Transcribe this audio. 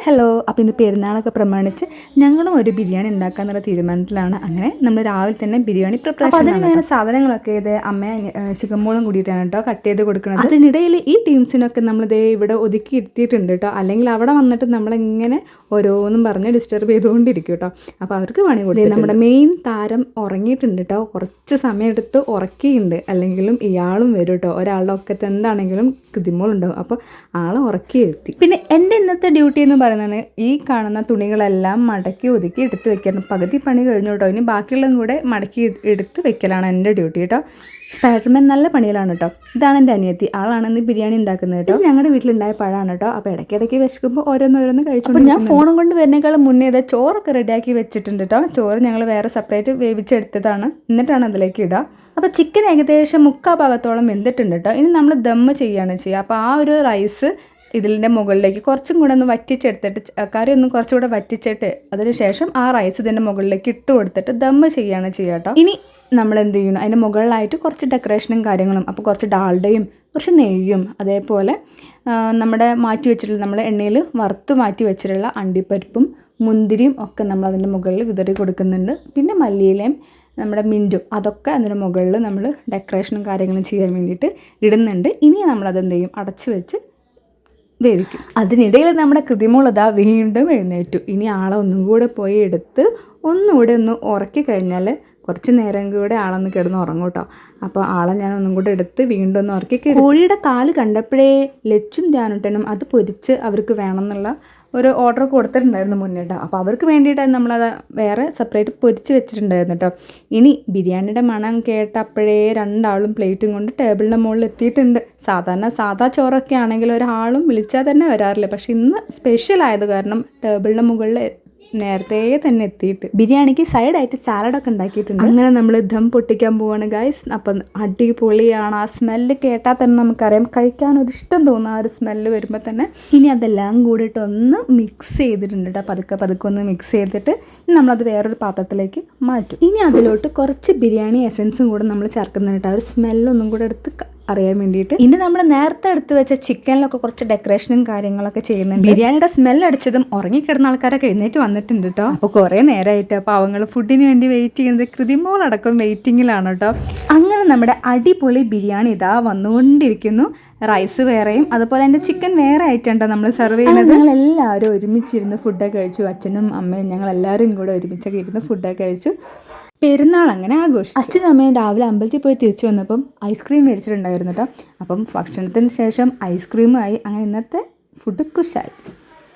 Hello, അപ്പോൾ ഇന്ന് പെരുന്നാളൊക്കെ പ്രമാണിച്ച് ഞങ്ങളും ഒരു ബിരിയാണി ഉണ്ടാക്കാന്നുള്ള തീരുമാനത്തിലാണ്. അങ്ങനെ നമ്മൾ രാവിലെ തന്നെ ബിരിയാണി പ്രിപ്പറേഷൻ. അതിന് വേണ്ട സാധനങ്ങളൊക്കെ ഇത് അമ്മയും ചിക്കൻ കൂടിയിട്ടാണ് കേട്ടോ കട്ട് ചെയ്ത് കൊടുക്കുന്നത്. അതിനിടയിൽ ഈ ടീംസിനൊക്കെ നമ്മളിതേ ഇവിടെ ഒതുക്കി ഇരുത്തിയിട്ടുണ്ട് കേട്ടോ. അല്ലെങ്കിൽ അവിടെ വന്നിട്ട് നമ്മളിങ്ങനെ ഓരോന്നും പറഞ്ഞ് ഡിസ്റ്റർബ് ചെയ്തുകൊണ്ടിരിക്കും കേട്ടോ. അപ്പോൾ അവർക്ക് പണി കൊടുക്കും. നമ്മുടെ മെയിൻ താരം ഉറങ്ങിയിട്ടുണ്ട് കേട്ടോ. കുറച്ച് സമയം എടുത്ത് ഉറക്കിയിട്ടുണ്ട്. അല്ലെങ്കിലും ഇയാളും വരും കേട്ടോ. ഒരാളുടെ ഒക്കത്ത് എന്താണെങ്കിലും കൃതിമോളുണ്ടാവും. അപ്പോൾ ആളെ ഉറക്കി ഇരുത്തി. പിന്നെ എൻ്റെ ഇന്നത്തെ ഡ്യൂട്ടി എന്ന് പറയുന്നത് ഈ കാണുന്ന തുണികളെല്ലാം മടക്കി ഒതുക്കി എടുത്ത് വെക്കണം. പകുതി പണി കഴിഞ്ഞു കേട്ടോ. ഇനി ബാക്കിയുള്ളതും കൂടെ മടക്കി എടുത്ത് വെക്കലാണ് എൻ്റെ ഡ്യൂട്ടി കേട്ടോ. സ്പൈഡർമാൻ നല്ല പണിയിലാണ് കേട്ടോ. ഇതാണ് എൻ്റെ അനിയത്തി. ആളാണ് ഇന്ന് ബിരിയാണി ഉണ്ടാക്കുന്നത് കേട്ടോ. ഞങ്ങളുടെ വീട്ടിലുണ്ടായ പഴമാണ് കേട്ടോ. അപ്പോൾ ഇടയ്ക്കിടയ്ക്ക് വെച്ചിക്കുമ്പോൾ ഓരോന്നോരോന്ന് കഴിച്ചു. അപ്പോൾ ഞാൻ ഫോണും കൊണ്ട് വരുന്നേക്കാളും മുന്നേ ഇത് ചോറൊക്കെ റെഡിയാക്കി വെച്ചിട്ടുണ്ട് കേട്ടോ. ചോറ് ഞങ്ങൾ വേറെ സെപ്പറേറ്റ് വേവിച്ചെടുത്തതാണ്. എന്നിട്ടാണ് അതിലേക്ക് ഇടുക. അപ്പോൾ ചിക്കൻ ഏകദേശം 3/4 ഭാഗത്തോളം വെന്തിട്ടുണ്ട് കേട്ടോ. ഇനി നമ്മൾ ദമ്മ് ചെയ്യുകയാണ് ചെയ്യുക. അപ്പോൾ ആ ഒരു റൈസ് ഇതിൻ്റെ മുകളിലേക്ക് കുറച്ചും കൂടെ ഒന്ന് വറ്റിച്ചെടുത്തിട്ട് കറി ഒന്നും കുറച്ചുകൂടെ വറ്റിച്ചിട്ട് അതിനുശേഷം ആ റൈസ് ഇതിൻ്റെ മുകളിലേക്ക് ഇട്ട് കൊടുത്തിട്ട് ദമ്മ് ചെയ്യുകയാണ് ചെയ്യുക കേട്ടോ. ഇനി നമ്മൾ എന്ത് ചെയ്യുന്നു, അതിൻ്റെ മുകളിലായിട്ട് കുറച്ച് ഡെക്കറേഷനും കാര്യങ്ങളും. അപ്പോൾ കുറച്ച് ഡാൽഡയും കുറച്ച് നെയ്യും അതേപോലെ നമ്മുടെ മാറ്റി വെച്ചിട്ടുള്ള നമ്മൾ എണ്ണയിൽ വറുത്ത് മാറ്റി വെച്ചിട്ടുള്ള അണ്ടിപ്പരിപ്പും മുന്തിരിയും ഒക്കെ നമ്മൾ അതിൻ്റെ മുകളിൽ വിതറി കൊടുക്കുന്നുണ്ട്. പിന്നെ മല്ലിയിലയും നമ്മുടെ മിൻറ്റും അതൊക്കെ അതിൻ്റെ മുകളിൽ നമ്മൾ ഡെക്കറേഷനും കാര്യങ്ങളും ചെയ്യാൻ വേണ്ടിയിട്ട് ഇടുന്നുണ്ട്. ഇനി നമ്മളത് എന്ത് ചെയ്യും, അടച്ച് വെച്ച് വേവിക്കും. അതിനിടയിൽ നമ്മുടെ കൃതിമോളതാ വീണ്ടും എഴുന്നേറ്റു. ഇനി ആളെ ഒന്നും കൂടെ പോയി എടുത്ത് ഒന്നുകൂടെ ഒന്ന് ഉറക്കി കഴിഞ്ഞാൽ കുറച്ച് നേരം കൂടെ ആളൊന്ന് കിടന്ന് ഉറങ്ങും കേട്ടോ. അപ്പോൾ ആളെ ഞാൻ ഒന്നും കൂടെ എടുത്ത് വീണ്ടും ഒന്ന് ഉറക്കി. കോഴിയുടെ കാല് കണ്ടപ്പോഴേ ലച്ചും ധ്യാനുട്ടനും അത് പൊരിച്ച് അവർക്ക് വേണമെന്നുള്ള ഒരു ഓർഡർ കൊടുത്തിട്ടുണ്ടായിരുന്നു മുന്നേട്ടോ. അപ്പോൾ അവർക്ക് വേണ്ടിയിട്ട് നമ്മളത് വേറെ സെപ്പറേറ്റ് പൊരിച്ച് വെച്ചിട്ടുണ്ടായിരുന്നു കേട്ടോ. ഇനി ബിരിയാണിയുടെ മണം കേട്ടപ്പോഴേ രണ്ടാളും പ്ലേറ്റും കൊണ്ട് ടേബിളിൻ്റെ മുകളിൽ എത്തിയിട്ടുണ്ട്. സാധാ ചോറൊക്കെ ആണെങ്കിൽ ഒരാളും വിളിച്ചാൽ തന്നെ വരാറില്ല. പക്ഷെ ഇന്ന് സ്പെഷ്യൽ ആയത് കാരണം ടേബിളിൻ്റെ മുകളിൽ നേരത്തെ തന്നെ എത്തിയിട്ട് ബിരിയാണിക്ക് സൈഡായിട്ട് സാലഡൊക്കെ ഉണ്ടാക്കിയിട്ടുണ്ട്. അങ്ങനെ നമ്മൾ ദം പൊട്ടിക്കാൻ പോവാണ് ഗൈസ്. അപ്പം അടിപൊളിയാണ്. ആ സ്മെല്ല് കേട്ടാൽ തന്നെ നമുക്കറിയാം, കഴിക്കാനൊരിഷ്ടം തോന്നുന്ന ആ ഒരു സ്മെല്ല് വരുമ്പോൾ തന്നെ. ഇനി അതെല്ലാം കൂടിയിട്ട് ഒന്ന് മിക്സ് ചെയ്തിട്ടുണ്ട് കേട്ടോ. പതുക്കെ ഒന്ന് മിക്സ് ചെയ്തിട്ട് നമ്മളത് വേറൊരു പാത്രത്തിലേക്ക് മാറ്റും. ഇനി അതിലോട്ട് കുറച്ച് ബിരിയാണി എസൻസും കൂടെ നമ്മൾ ചേർക്കുന്നുണ്ട് കേട്ടോ. ആ ഒരു സ്മെല്ലൊന്നും കൂടെ എടുത്ത് അറിയാൻ വേണ്ടിയിട്ട്. ഇനി നമ്മൾ നേരത്തെ എടുത്ത് വെച്ച ചിക്കനിലൊക്കെ കുറച്ച് ഡെക്കറേഷനും കാര്യങ്ങളൊക്കെ ചെയ്യുന്നുണ്ട്. ബിരിയാണിയുടെ സ്മെല്ലടിച്ചതും ഉറങ്ങിക്കിടന്ന ആൾക്കാരൊക്കെ എഴുന്നേറ്റ് വന്നിട്ടുണ്ട് കേട്ടോ. അപ്പോൾ കുറേ നേരമായിട്ട് പാവങ്ങൾ ഫുഡിന് വേണ്ടി വെയിറ്റ് ചെയ്യുന്നത് കൃതിമോളടക്കം വെയിറ്റിങ്ങിലാണ് കേട്ടോ. അങ്ങനെ നമ്മുടെ അടിപൊളി ബിരിയാണി ഇതാ വന്നുകൊണ്ടിരിക്കുന്നു. റൈസ് വേറെയും അതുപോലെ എൻ്റെ ചിക്കൻ വേറെ ആയിട്ടുണ്ടോ നമ്മൾ സെർവ് ചെയ്യുന്നത്. ഞങ്ങളെല്ലാവരും ഒരുമിച്ചിരുന്ന് ഫുഡൊക്കെ കഴിച്ചു. അച്ഛനും അമ്മയും ഞങ്ങളെല്ലാവരും കൂടെ ഒരുമിച്ചൊക്കെ ഇരുന്ന് ഫുഡൊക്കെ കഴിച്ചു. പെരുന്നാൾ അങ്ങനെ ആഘോഷിച്ചു. അച്ഛനും അമ്മയും രാവിലെ അമ്പലത്തിൽ പോയി തിരിച്ചു വന്നപ്പം ഐസ്ക്രീം മേടിച്ചിട്ടുണ്ടായിരുന്നു കേട്ടോ. അപ്പം ഭക്ഷണത്തിന് ശേഷം ഐസ്ക്രീമായി. അങ്ങനെ ഇന്നത്തെ ഫുഡ് കുഷായി.